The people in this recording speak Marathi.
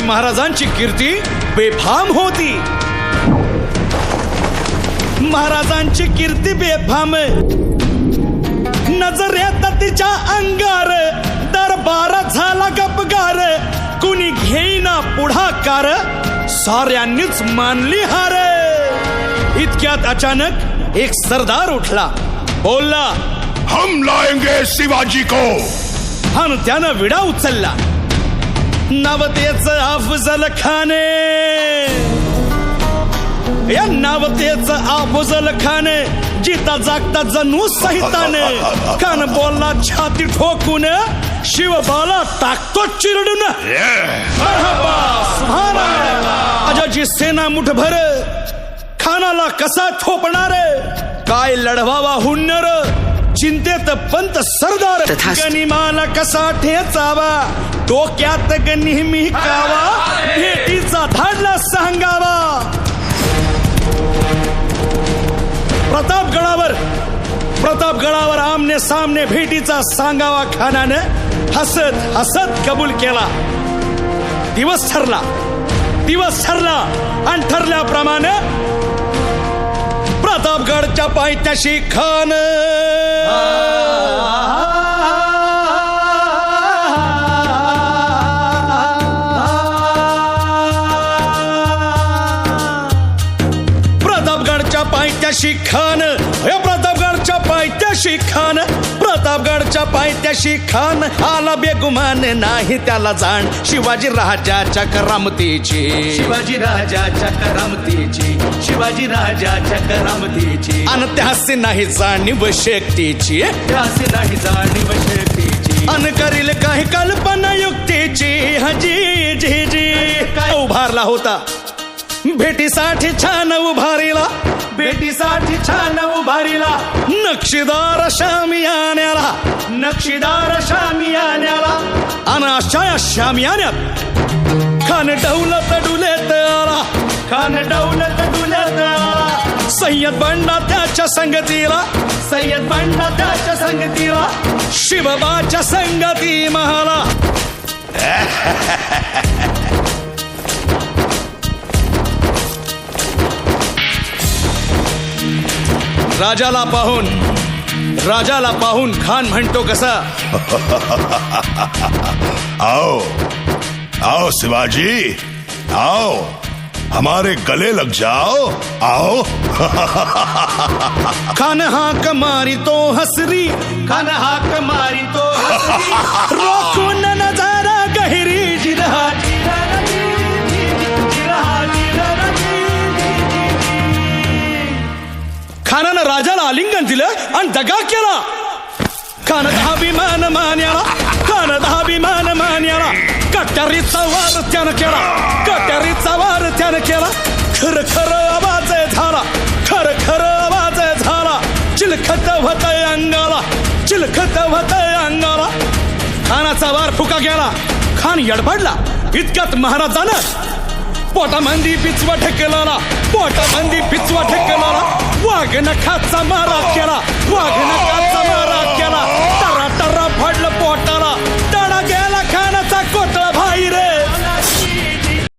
महाराजांची कीर्ती बेफाम होती. महाराजांची कीर्ती बेफाम, नजरेत तिच्या अंगार, दरबार झाला गपगार, कुणी घेईना पुढाकार, साऱ्यांनीच मानली हार. इतक्यात अचानक एक सरदार उठला, बोलला, हम लाएंगे शिवाजी को. आणि त्यानं विडा उचलला. नावतेच अफजल खान, या नावतेच अफजल खान, जिता जागता जणू सहिताने. कान बोलला छाती ठोकून, शिवबाला टाकतो चिरडून. अजाची सेना मुठभर, खानाला कसा थोपणार, काय लढवावा हुन्नर, चिंतेत पंत सरदार. गनिमाला कसा ठेचावा, डोक्यात नेहमी कावा, भेटीचा धाडला सांगावा. प्रतापगडावर आमने सामने भेटीचा सांगावा खानानं हसत हसत कबूल केला. दिवस ठरला आणि ठरल्याप्रमाणे प्रतापगडच्या पायथ्याशी खान प्रतापगडच्या पायथ्याशी खान आला बेगुमान, नाही त्याला जाण शिवाजी राजाच्या करामतीची. अन त्यासी नाही जाणीव शक्तीची, अन करील काही कल्पना युक्तीची. हजी जी जी उभारला होता भेटीसाठी छान उभारीला, नक्षीदार शामियान्याला. अन अशा या शामियान्यात खान डौलत डुलेत आला. सय्यद बंडा त्याच्या संगतीला, शिवबाच्या संगती महाला. राजाला पाहून खान म्हणतो कसा, आओ शिवाजी, आओ हमारे गले लग जाओ, आओ. खान हाक मारी तो हसरी, रोखून नजारा गहिरी जिरहा. खानानं राजाला आलिंगन दिलं आणि दगा केला. खानात अभिमान मान्याला, कट्यारीचा वार त्यानं केला. खर आवाज झाला, चिलखत होतय अंगाला. खानाचा वार फुका गेला, खान यडबडला. इतक्यात महाराजानं पोटामंदी पिचवा ठेकेला, वाघ नखाचा मारा केला.